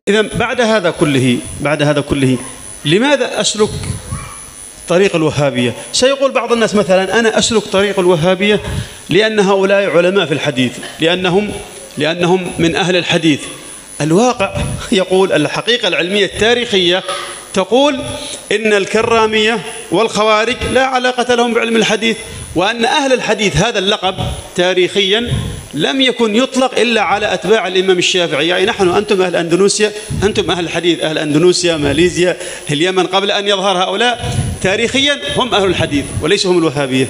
إذا بعد هذا كله لماذا أسلك طريق الوهابية؟ سيقول بعض الناس مثلا أنا أسلك طريق الوهابية لأن هؤلاء علماء في الحديث، لأنهم من أهل الحديث. الواقع يقول، الحقيقة العلمية التاريخية تقول إن الكرامية والخوارج لا علاقة لهم بعلم الحديث، وأن أهل الحديث هذا اللقب تاريخيا لم يكن يطلق إلا على أتباع الإمام الشافعي. يعني نحن، أنتم أهل أندونيسيا، أنتم أهل الحديث، أهل أندونيسيا، ماليزيا، اليمن، قبل أن يظهر هؤلاء تاريخيا هم أهل الحديث وليسوا هم الوهابية.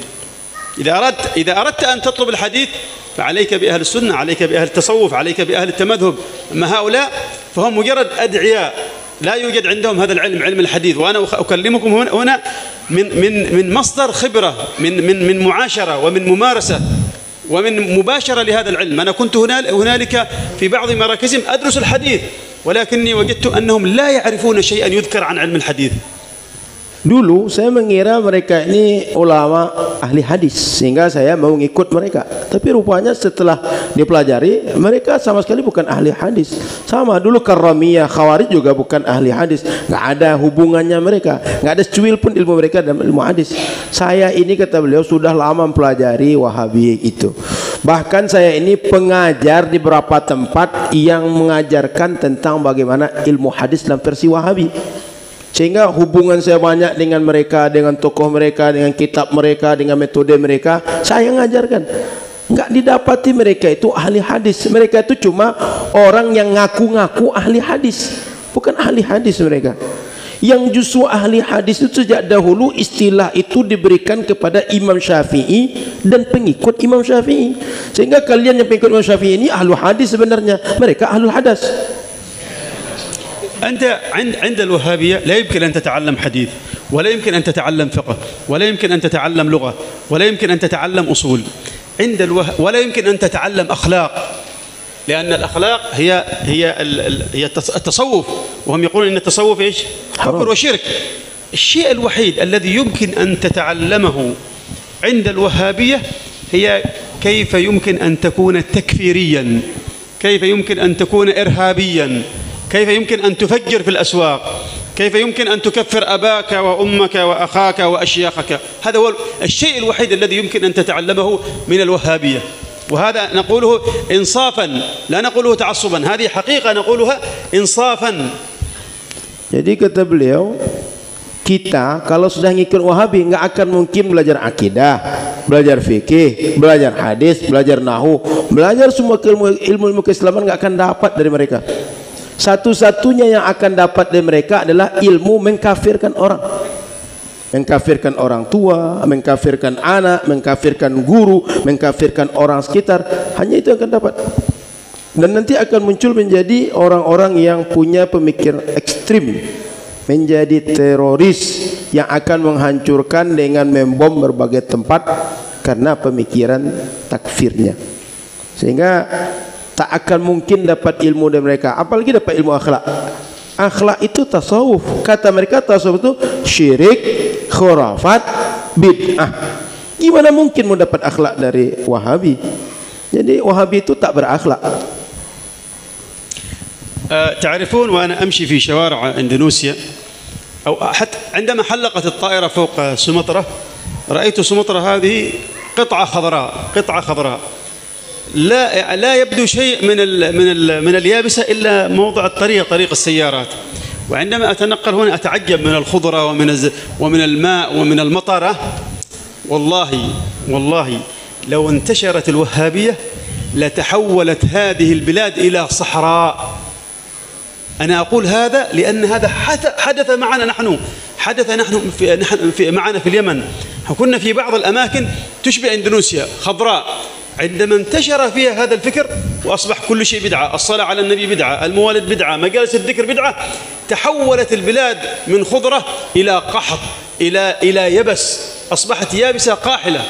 إذا أردت أن تطلب الحديث فعليك بأهل السنة، عليك بأهل التصوف، عليك بأهل التمذهب. أما هؤلاء فهم مجرد أدعياء لا يوجد عندهم هذا العلم، علم الحديث. وأنا أكلمكم هنا من مصدر خبرة، من معاشرة ومن ممارسة ومن مباشرة لهذا العلم. أنا كنت هنالك في بعض مراكزهم أدرس الحديث، ولكني وجدت أنهم لا يعرفون شيئا يذكر عن علم الحديث. Dulu saya mengira mereka ini ulama ahli hadis sehingga saya mau ngikut mereka. Tapi rupanya setelah dipelajari mereka sama sekali bukan ahli hadis. Sama dulu Karramiyah, Khawarij juga bukan ahli hadis. Nggak ada hubungannya mereka. Nggak ada secuil pun ilmu mereka dalam ilmu hadis. Saya ini, kata beliau, sudah lama mempelajari Wahabi itu. Bahkan saya ini pengajar di beberapa tempat yang mengajarkan tentang bagaimana ilmu hadis dalam versi Wahabi. Sehingga hubungan saya banyak dengan mereka, dengan tokoh mereka, dengan kitab mereka, dengan metode mereka. Saya ngajarkan. Enggak didapati mereka itu ahli hadis. Mereka itu cuma orang yang ngaku-ngaku ahli hadis, bukan ahli hadis mereka. Yang justru ahli hadis itu sejak dahulu istilah itu diberikan kepada Imam Syafi'i dan pengikut Imam Syafi'i. Sehingga kalian yang pengikut Imam Syafi'i ini ahlu hadis sebenarnya. Mereka ahlul hadas. أنت عند الوهابية لا يمكن أن تتعلم حديث، ولا يمكن أن تتعلم فقه، ولا يمكن أن تتعلم لغة، ولا يمكن أن تتعلم أصول. ولا يمكن أن تتعلم أخلاق، لأن الأخلاق هي التصوف، وهم يقولون أن التصوف إيش؟ كفر وشرك. الشيء الوحيد الذي يمكن أن تتعلمه عند الوهابية هي كيف يمكن أن تكون تكفيريا، كيف يمكن أن تكون إرهابيا، كيف يمكن أن تفجر في الأسواق، كيف يمكن أن تكفر أباك وأمك وأخاك وأشياخك. هذا هو الشيء الوحيد الذي يمكن أن تتعلمه من الوهابية. وهذا نقوله إنصافا، لا نقوله تعصبا، هذه حقيقة نقولها إنصافا. Jadi kata beliau, kita kalau sudah ngikut Wahabi nggak akan mungkin belajar akidah, belajar fikih, belajar hadis, belajar nahu, belajar semua ilmu keislaman nggak akan dapat dari mereka. Satu-satunya yang akan dapat dari mereka adalah ilmu mengkafirkan orang. Mengkafirkan orang tua, mengkafirkan anak, mengkafirkan guru, mengkafirkan orang sekitar. Hanya itu yang akan dapat. Dan nanti akan muncul menjadi orang-orang yang punya pemikiran ekstrim, menjadi teroris yang akan menghancurkan dengan membom berbagai tempat karena pemikiran takfirnya. Sehingga tak akan mungkin dapat ilmu dari mereka, apalagi dapat ilmu akhlak. Akhlak itu tasawuf. Kata mereka tasawuf itu syirik, khurafat, bid'ah. Gimana mungkin mau dapat akhlak dari Wahabi? Jadi Wahabi itu tak berakhlak. تعرفون وأنا أمشي في شوارع إندونيسيا، أو حتى عندما حلقت الطائرة فوق سومطرة، رأيت سومطرة هذه قطعة خضراء لا يبدو شيء من اليابسة إلا موضع طريق السيارات. وعندما أتنقل هنا أتعجب من الخضرة ومن الماء ومن المطر. والله لو انتشرت الوهابية لتحولت هذه البلاد إلى صحراء. أنا أقول هذا لأن هذا حدث معنا نحن، معنا في اليمن. كنا في بعض الأماكن تشبه إندونيسيا خضراء. عندما انتشر فيها هذا الفكر وأصبح كل شيء بدعة، الصلاة على النبي بدعة، الموالد بدعة، مجالس الذكر بدعة، تحولت البلاد من خضرة إلى قحط، إلى يبس، أصبحت يابسة قاحلة.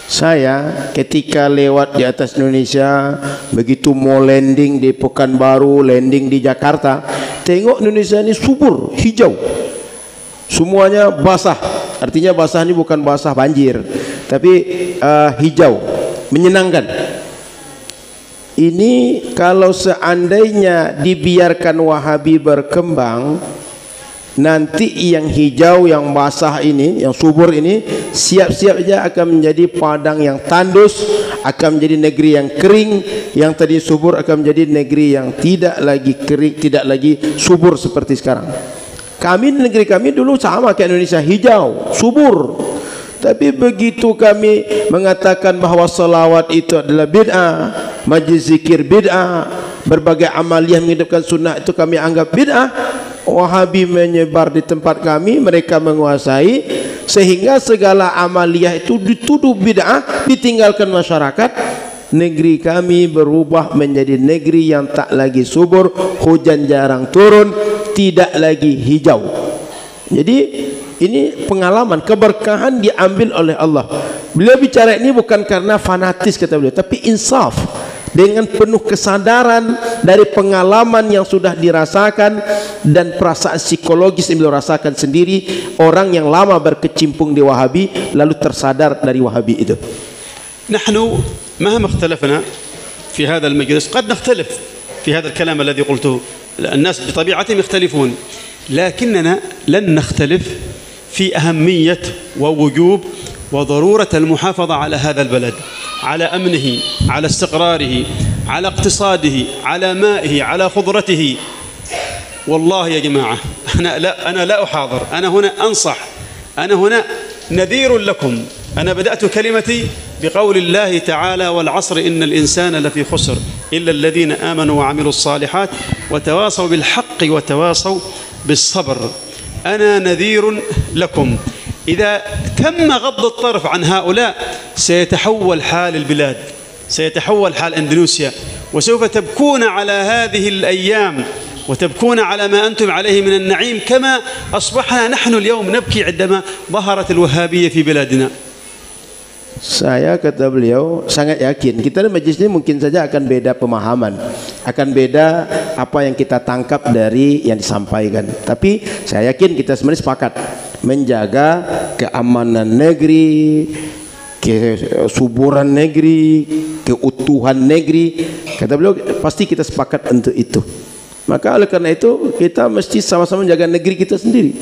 Saya ketika lewat di atas Indonesia, begitu mau landing di Pekanbaru, landing di Jakarta, tengok Indonesia ini subur, hijau, semuanya basah. Artinya basah ini bukan basah banjir, tapi hijau, menyenangkan. ini kalau seandainya dibiarkan Wahabi berkembang, nanti yang hijau, yang basah ini, yang subur ini, siap-siap saja akan menjadi padang yang tandus, akan menjadi negeri yang kering. Yang tadi subur akan menjadi negeri yang tidak lagi kering, tidak lagi subur seperti sekarang. Kami, negeri kami dulu sama kayak Indonesia, hijau, subur. Tapi begitu kami mengatakan bahawa salawat itu adalah bid'ah, majlis zikir bid'ah, berbagai amaliyah menghidupkan sunnah itu kami anggap bid'ah, Wahabi menyebar di tempat kami, mereka menguasai, sehingga segala amaliyah itu dituduh bid'ah, ditinggalkan masyarakat. Negeri kami berubah menjadi negeri yang tak lagi subur, hujan jarang turun, tidak lagi hijau. Jadi ini pengalaman, keberkahan diambil oleh Allah. Beliau bicara ini bukan karena fanatis kata beliau, tapi insaf, dengan penuh kesadaran dari pengalaman yang sudah dirasakan dan perasaan psikologis yang beliau rasakan sendiri. Orang yang lama berkecimpung di Wahabi lalu tersadar dari Wahabi itu. نحن مهما اختلفنا في هذا المجلس قد نختلف في هذا الكلام الذي قلته، الناس بطبيعتهم يختلفون، لكننا لن نختلف في أهمية ووجوب وضرورة المحافظة على هذا البلد، على أمنه، على استقراره، على اقتصاده، على مائه، على خضرته. والله يا جماعة أنا لا أحاضر، أنا هنا أنصح، أنا هنا نذير لكم. أنا بدأت كلمتي بقول الله تعالى: والعصر إن الإنسان لفي خسر إلا الذين آمنوا وعملوا الصالحات وتواصوا بالحق وتواصوا بالصبر. أنا نذير لكم. إذا تم غض الطرف عن هؤلاء سيتحول حال البلاد، سيتحول حال أندونيسيا، وسوف تبكون على هذه الأيام وتبكون على ما أنتم عليه من النعيم كما أصبحنا نحن اليوم نبكي عندما ظهرت الوهابية في بلادنا. Saya, kata beliau, sangat yakin kita di majlis ini mungkin saja akan beda pemahaman, akan beda apa yang kita tangkap dari yang disampaikan. Tapi saya yakin kita sebenarnya sepakat menjaga keamanan negeri, kesuburan negeri, keutuhan negeri. Kata beliau pasti kita sepakat untuk itu. Maka oleh karena itu kita mesti sama-sama menjaga negeri kita sendiri.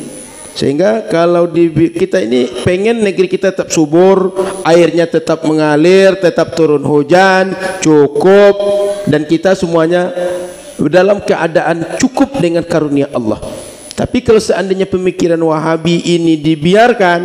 Sehingga kalau kita ini pengen negeri kita tetap subur, airnya tetap mengalir, tetap turun hujan, cukup, dan kita semuanya dalam keadaan cukup dengan karunia Allah. Tapi kalau seandainya pemikiran Wahabi ini dibiarkan,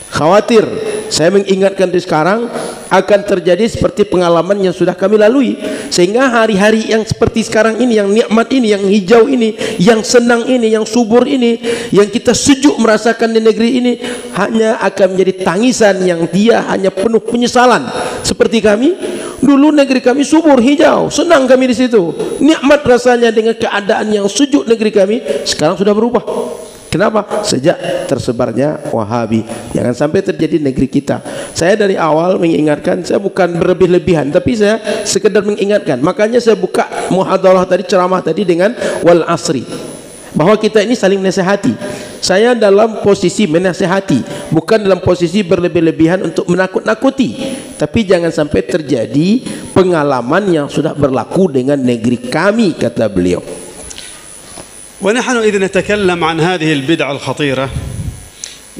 khawatir, saya mengingatkan dari sekarang akan terjadi seperti pengalaman yang sudah kami lalui. Sehingga hari-hari yang seperti sekarang ini, yang nikmat ini, yang hijau ini, yang senang ini, yang subur ini, yang kita sejuk merasakan di negeri ini, hanya akan menjadi tangisan yang dia hanya penuh penyesalan. Seperti kami, dulu negeri kami subur, hijau, senang kami di situ, nikmat rasanya dengan keadaan yang sejuk negeri kami. Sekarang sudah berubah. Kenapa? Sejak tersebarnya Wahabi. Jangan sampai terjadi negeri kita. Saya dari awal mengingatkan, saya bukan berlebih-lebihan, tapi saya sekedar mengingatkan. Makanya saya buka muhadarah tadi, ceramah tadi dengan wal asri, bahwa kita ini saling menasihati. Saya dalam posisi menasihati, bukan dalam posisi berlebih-lebihan untuk menakut-nakuti. Tapi jangan sampai terjadi pengalaman yang sudah berlaku dengan negeri kami, kata beliau. ونحن إذا نتكلم عن هذه البدعة الخطيرة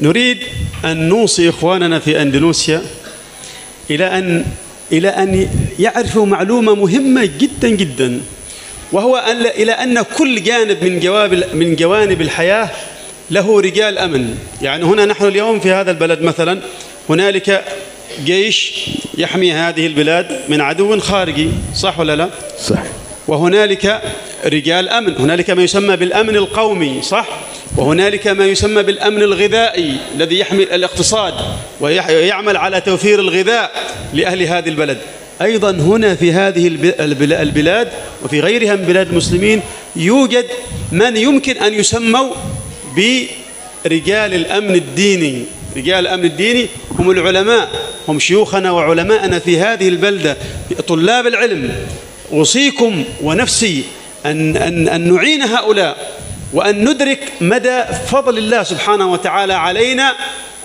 نريد أن نوصي إخواننا في أندونيسيا إلى أن يعرفوا معلومة مهمة جدا جدا، وهو إلى أن كل جانب من جوانب الحياة له رجال أمن. يعني هنا نحن اليوم في هذا البلد مثلا هنالك جيش يحمي هذه البلاد من عدو خارجي، صح ولا لا؟ صح. وهنالك رجال أمن، هنالك ما يسمى بالأمن القومي، صح؟ وهنالك ما يسمى بالأمن الغذائي الذي يحمي الاقتصاد ويعمل على توفير الغذاء لأهل هذه البلد. أيضا هنا في هذه البلاد وفي غيرها من بلاد المسلمين يوجد من يمكن أن يسموا برجال الأمن الديني. رجال الأمن الديني هم العلماء، هم شيوخنا وعلماءنا في هذه البلدة، طلاب العلم. أوصيكم ونفسي أن نعين هؤلاء وأن ندرك مدى فضل الله سبحانه وتعالى علينا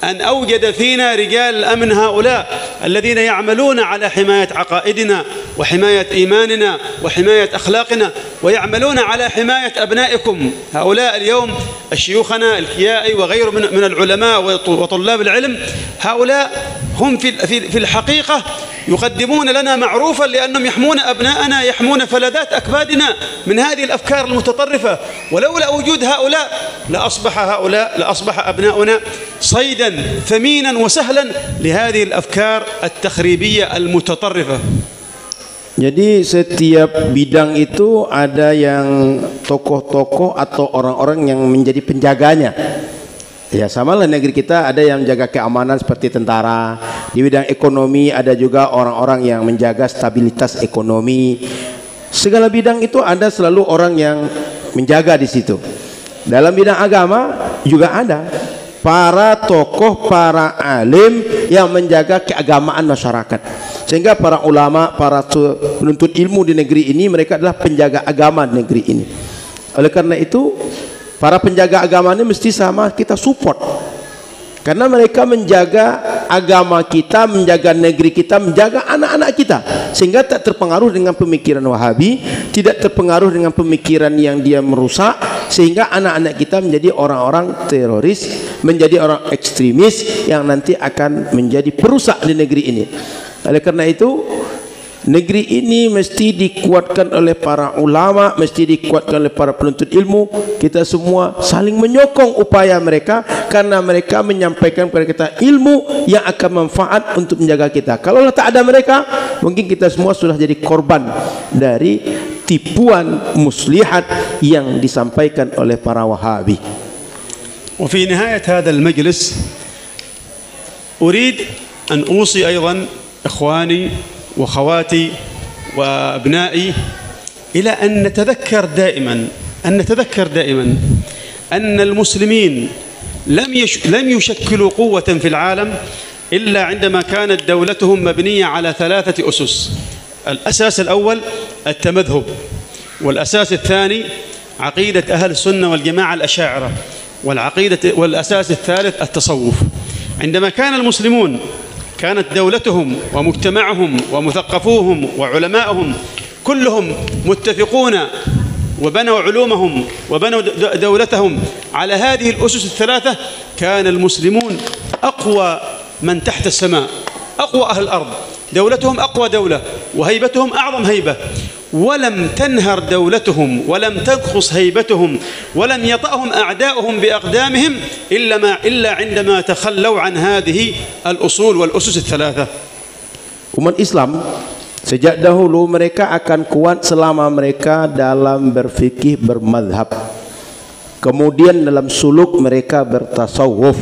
أن أوجد فينا رجال الأمن هؤلاء الذين يعملون على حماية عقائدنا وحماية إيماننا وحماية أخلاقنا، ويعملون على حماية أبنائكم. هؤلاء اليوم الشيوخنا الكيائي وغيره من العلماء وطلاب العلم، هؤلاء هم في الحقيقة يقدمون لنا معروفا، لأنهم يحمون أبناءنا، يحمون فلذات أكبادنا من هذه الأفكار المتطرفة. ولولا وجود هؤلاء لأصبح أبناؤنا صيدا ثمينا وسهلا لهذه الأفكار التخريبية المتطرفة. Jadi setiap bidang itu ada yang tokoh-tokoh atau orang-orang yang menjadi penjaganya. Ya, samalah negeri kita ada yang menjaga keamanan seperti tentara. Di bidang ekonomi ada juga orang-orang yang menjaga stabilitas ekonomi. Segala bidang itu ada selalu orang yang menjaga di situ. Dalam bidang agama juga ada para tokoh, para alim yang menjaga keagamaan masyarakat. Sehingga para ulama, para penuntut ilmu di negeri ini, mereka adalah penjaga agama di negeri ini. Oleh karena itu, para penjaga agama ini mesti sama kita support. Karena mereka menjaga agama kita, menjaga negeri kita, menjaga anak-anak kita, sehingga tak terpengaruh dengan pemikiran Wahabi, tidak terpengaruh dengan pemikiran yang dia merusak, sehingga anak-anak kita menjadi orang-orang teroris, menjadi orang ekstremis yang nanti akan menjadi perusak di negeri ini. Oleh karena itu, negeri ini mesti dikuatkan oleh para ulama, mesti dikuatkan oleh para penuntut ilmu. Kita semua saling menyokong upaya mereka, karena mereka menyampaikan kepada kita ilmu yang akan manfaat untuk menjaga kita. Kalau tak ada mereka, mungkin kita semua sudah jadi korban dari tipuan muslihat yang disampaikan oleh para Wahabi. وفي نهاية هذا المجلس أريد أن أوصي أيضا إخواني وخواتي وأبنائي إلى أن نتذكر دائما أن المسلمين لم يشكلوا قوة في العالم إلا عندما كانت دولتهم مبنية على 3 أسس. الأساس الأول التمذهب، والأساس الثاني عقيدة أهل السنة والجماعة الأشاعرة، والأساس الثالث التصوف. عندما كان المسلمون كانت دولتهم ومجتمعهم ومثقفوهم وعلماؤهم كلهم متفقون وبنوا علومهم وبنوا دولتهم على هذه الأسس ال3، كان المسلمون أقوى من تحت السماء، أقوى أهل الأرض، دولتهم أقوى دولة وهيبتهم أعظم هيبة، ولم تنهر دولتهم ولم تنقص هيبتهم ولم يطأهم أعداؤهم بأقدامهم إلا عندما تخلوا عن هذه الأصول والأسس ال3. Umat Islam sejak dahulu mereka akan kuat selama mereka dalam berfikih bermadhab, kemudian dalam suluk mereka bertasawuf,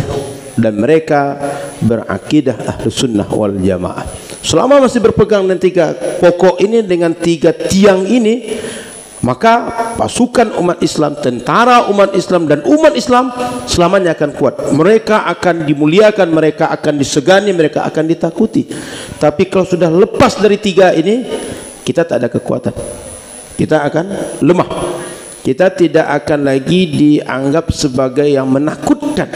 dan mereka berakidah Ahlus Sunnah wal Jamaah. Selama masih berpegang dengan 3 pokok ini, dengan 3 tiang ini, maka pasukan umat Islam, tentara umat Islam, dan umat Islam selamanya akan kuat. Mereka akan dimuliakan, mereka akan disegani, mereka akan ditakuti. Tapi kalau sudah lepas dari 3 ini, kita tak ada kekuatan, kita akan lemah, kita tidak akan lagi dianggap sebagai yang menakutkan.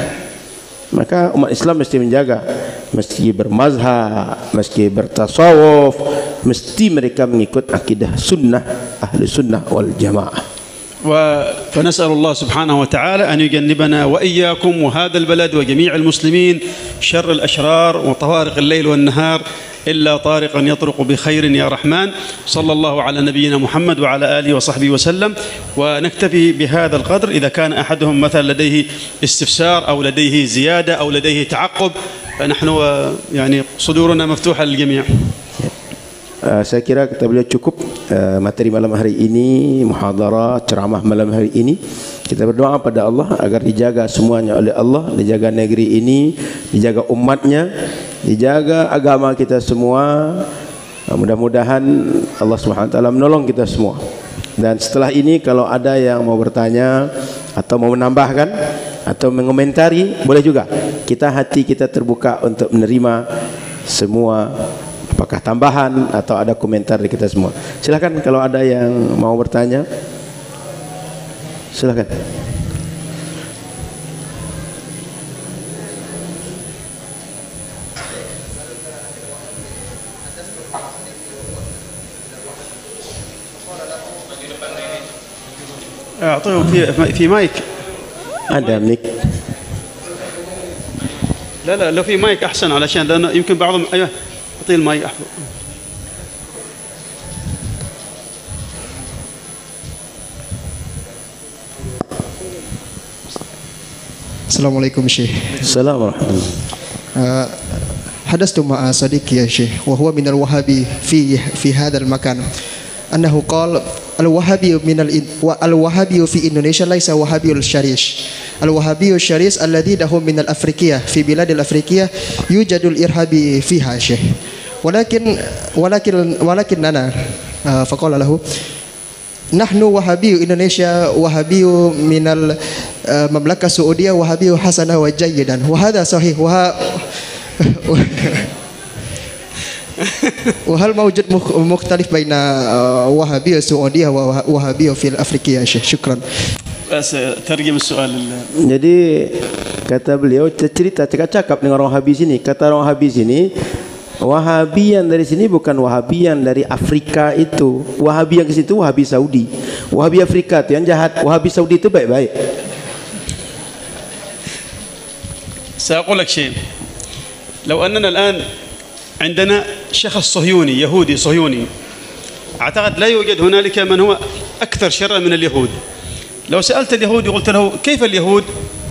Maka umat Islam mesti menjaga, mesti bermazhab, mesti bertasawuf, mesti mereka mengikut akidah sunnah, ahli sunnah wal jamaah. فنسأل الله سبحانه وتعالى أن يجنبنا وإياكم وهذا البلد وجميع المسلمين شر الأشرار وطوارق الليل والنهار إلا طارقا يطرق بخير يا رحمن. صلى الله على نبينا محمد وعلى آله وصحبه وسلم. ونكتفي بهذا القدر. إذا كان أحدهم مثلا لديه استفسار أو لديه زيادة أو لديه تعقب فنحن يعني صدورنا مفتوحة للجميع. Saya kira kita boleh cukup materi malam hari ini, muhadarah, ceramah malam hari ini. Kita berdoa pada Allah agar dijaga semuanya oleh Allah, dijaga negeri ini, dijaga umatnya, dijaga agama kita semua. Mudah-mudahan Allah Subhanahu wa taala menolong kita semua. Dan setelah ini kalau ada yang mau bertanya atau mau menambahkan atau mengomentari, boleh juga. Hati kita terbuka untuk menerima semua, apakah tambahan atau ada komentar dari kita semua. Silakan kalau ada yang mau bertanya. Silakan. اعطيه في مايك. Ada mic. لا لو في مايك احسن علشان لانه يمكن بعضهم. ايوه اعطيه المايك احسن. السلام عليكم شيخ. السلام ورحمة الله. حدثت مع صديقي يا شيخ وهو من الوهابي في هذا المكان أنه قال الوهابي الوهابي في إندونيسيا ليس وهابي الشريش. الوهابي الشريش الذي هم من الأفريقية في بلاد الأفريقية يوجد الإرهابي فيها شيخ ولكننا فقال له نحن وهابي إندونيسيا وهابي من المملكة السعودية وهابي حسنا وجيدا وهذا صحيح وهل موجود مختلف بين وهابي السعودية ووهابي في الأفريقية يا شيخ؟ شكرا. بس ترجم السؤال. Jadi kata beliau cerita cakap dengan orang Wahabi sini. Kata orang Wahabi sini, Wahabi yang dari sini bukan Wahabi yang dari Afrika itu. Wahabi yang ke situ Wahabi Saudi. Wahabi Afrika itu yang jahat. Wahabi Saudi itu baik-baik. سأقول لك شيء. لو أننا الآن عندنا شخص صهيوني يهودي صهيوني، أعتقد لا يوجد هنالك من هو أكثر شرا من اليهود. لو سألت اليهودي قلت له كيف اليهود؟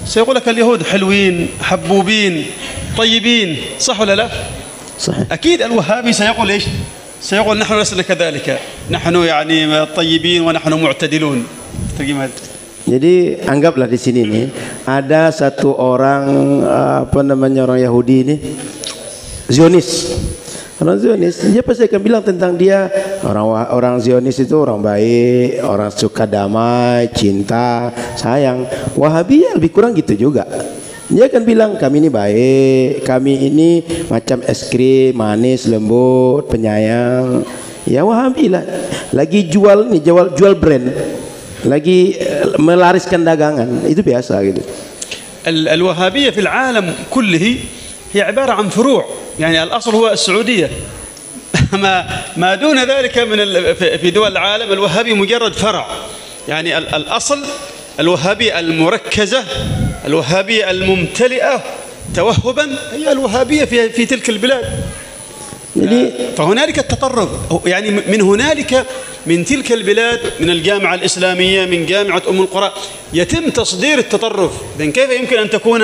سيقول لك اليهود حلوين حبوبين طيبين، صح ولا لا؟ صحيح. أكيد الوهابي سيقول إيش؟ سيقول نحن لسنا كذلك، نحن يعني طيبين ونحن معتدلون. Jadi anggaplah di sini nih ada satu orang orang Yahudi ini Zionis. Orang Zionis, dia pasti akan bilang tentang dia orang Zionis itu orang baik, orang suka damai, cinta, sayang. Wahabi ya lebih kurang gitu juga. Dia akan bilang kami ini baik, kami ini macam es krim, manis, lembut, penyayang. Ya Wahabi lah. Lagi jual brand. Lagi melariskan dagangan, itu biasa gitu. الوهابية في العالم كله هي عبارة عن فروع، يعني الأصل هو السعودية. ما دون ذلك في دول العالم الوهابي مجرد فرع. يعني الأصل الوهابية المركزة، الوهابية الممتلئة توهبا هي الوهابية في تلك البلاد. فهنالك التطرف، يعني من تلك البلاد، من الجامعة الإسلامية، من جامعة أم القرى يتم تصدير التطرف. إذن كيف يمكن أن تكون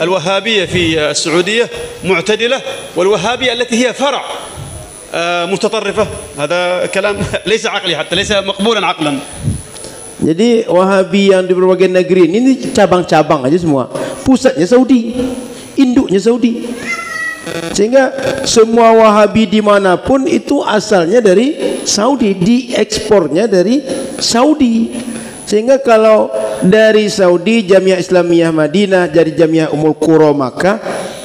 الوهابية في السعودية معتدلة والوهابية التي هي فرع متطرفة؟ هذا كلام ليس عقلي، حتى ليس مقبولا عقلا. Jadi Wahabi yang di berbagai negeri ini cabang-cabang aja semua. Pusatnya Saudi, induknya Saudi. Sehingga semua Wahabi dimanapun itu asalnya dari Saudi, diekspornya dari Saudi. Sehingga kalau dari Saudi Jamiah Islamiyah Madinah, dari Jamiah Ummul Qura Makkah,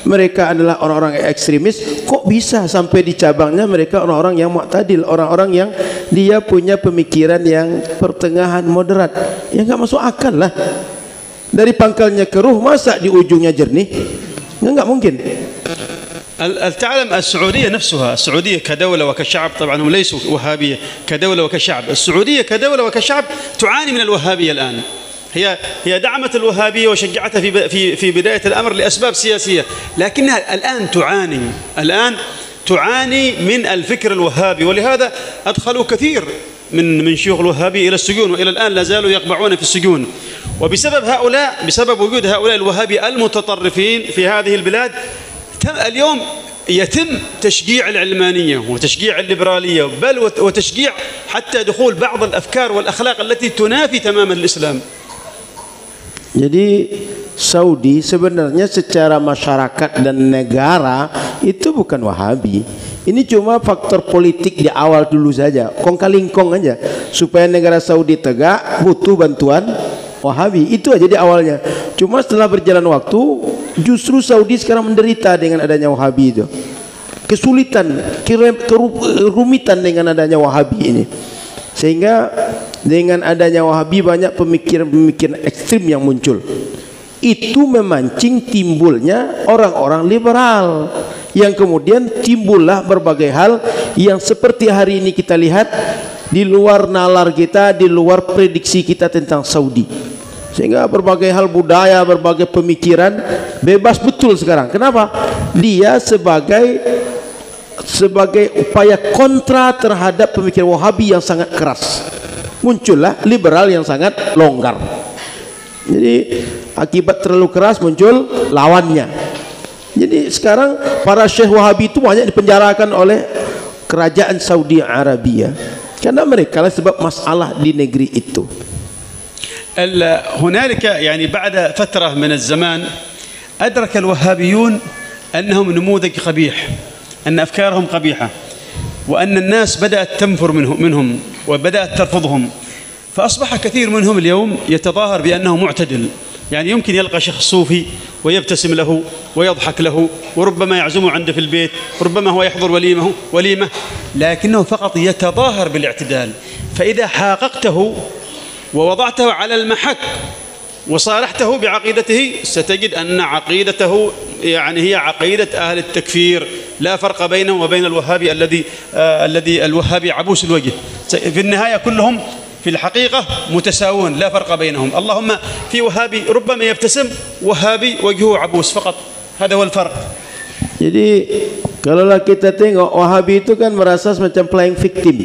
mereka adalah orang-orang ekstremis. Kok bisa sampai di cabangnya mereka orang-orang yang mu'tadil, orang-orang yang dia punya pemikiran yang pertengahan moderat. Ya nggak masuk akal lah. Dari pangkalnya keruh, masa di ujungnya jernih? Nggak mungkin. تعلم السعودية نفسها، السعودية كدولة وكشعب، طبعا هم ليسوا وهابية كدولة وكشعب، السعودية كدولة وكشعب تعاني من الوهابية الآن. هي دعمت الوهابية وشجعتها في بداية الأمر لأسباب سياسية، لكنها الآن تعاني من الفكر الوهابي، ولهذا أدخلوا كثير من شيوخ الوهابية إلى السجون، وإلى الآن لا زالوا يقبعون في السجون. بسبب وجود هؤلاء الوهابية المتطرفين في هذه البلاد اليوم يتم تشجيع العلمانية وتشجيع الليبرالية، بل وتشجيع حتى دخول بعض الأفكار والأخلاق التي تنافي تماما الإسلام. Jadi Saudi sebenarnya secara masyarakat dan negara itu bukan Wahabi. Ini cuma faktor politik di awal dulu saja, kong kalingkong aja. Supaya negara Saudi tegak butuh bantuan Wahabi, itu aja di awalnya. Cuma setelah berjalan waktu, justru Saudi sekarang menderita dengan adanya Wahabi itu. Kesulitan, kerumitan dengan adanya Wahabi ini. Sehingga dengan adanya Wahabi banyak pemikiran-pemikiran ekstrim yang muncul. Itu memancing timbulnya orang-orang liberal, yang kemudian timbullah berbagai hal yang seperti hari ini kita lihat di luar nalar kita, di luar prediksi kita tentang Saudi. Sehingga berbagai hal budaya, berbagai pemikiran bebas betul sekarang. Kenapa? Dia sebagai upaya kontra terhadap pemikiran Wahabi yang sangat keras. Muncullah liberal yang sangat longgar. Jadi akibat terlalu keras muncul lawannya. Jadi sekarang para syekh Wahabi itu banyak dipenjarakan oleh kerajaan Saudi Arabia karena mereka lah sebab masalah di negeri itu. هنالك يعني بعد فترة من الزمان أدرك الوهابيون أنهم نموذج قبيح، أن أفكارهم قبيحة، وأن الناس بدأت تنفر منهم وبدأت ترفضهم، فأصبح كثير منهم اليوم يتظاهر بأنه معتدل. يعني يمكن يلقى شخص صوفي ويبتسم له ويضحك له وربما يعزمه عنده في البيت، وربما هو يحضر وليمة، لكنه فقط يتظاهر بالاعتدال. فإذا حاققته ووضعته على المحك وصالحته بعقيدته ستجد أن عقيدته يعني هي عقيدة أهل التكفير، لا فرق بينه وبين الوهابي الذي الوهابي عبوس الوجه. في النهاية كلهم في الحقيقة متساوون، لا فرق بينهم. اللهم في وهابي ربما يبتسم، وهابي وجهه عبوس فقط، هذا هو الفرق. Jadi kalau kita tengok Wahabi itu kan merasa semacam playing victim.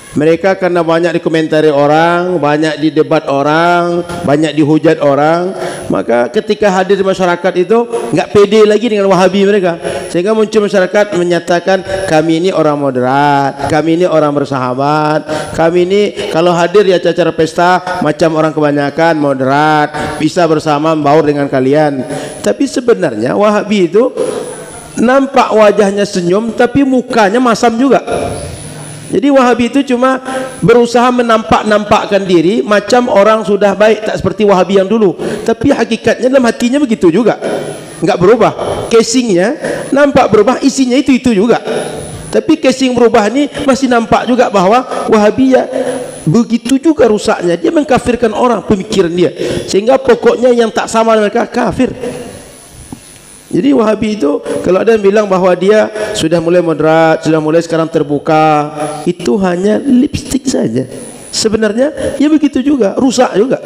Mereka karena banyak dikomentari orang, banyak didebat orang, banyak dihujat orang, maka ketika hadir di masyarakat itu nggak pede lagi dengan Wahabi mereka, sehingga muncul masyarakat menyatakan kami ini orang moderat, kami ini orang bersahabat, kami ini kalau hadir di acara pesta macam orang kebanyakan moderat, bisa bersama membaur dengan kalian. Tapi sebenarnya Wahabi itu nampak wajahnya senyum tapi mukanya masam juga. Jadi Wahabi itu cuma berusaha menampak-nampakkan diri macam orang sudah baik, tak seperti Wahabi yang dulu. Tapi hakikatnya dalam hatinya begitu juga, nggak berubah. Casingnya nampak berubah, isinya itu juga. Tapi casing berubah ini masih nampak juga bahwa Wahabi ya begitu juga rusaknya. Dia mengkafirkan orang pemikiran dia, sehingga pokoknya yang tak sama dengan mereka kafir. Jadi Wahabi itu kalau ada yang bilang bahwa dia sudah mulai moderat, sudah mulai sekarang terbuka, itu hanya lipstick saja. Sebenarnya ya begitu juga, rusak juga.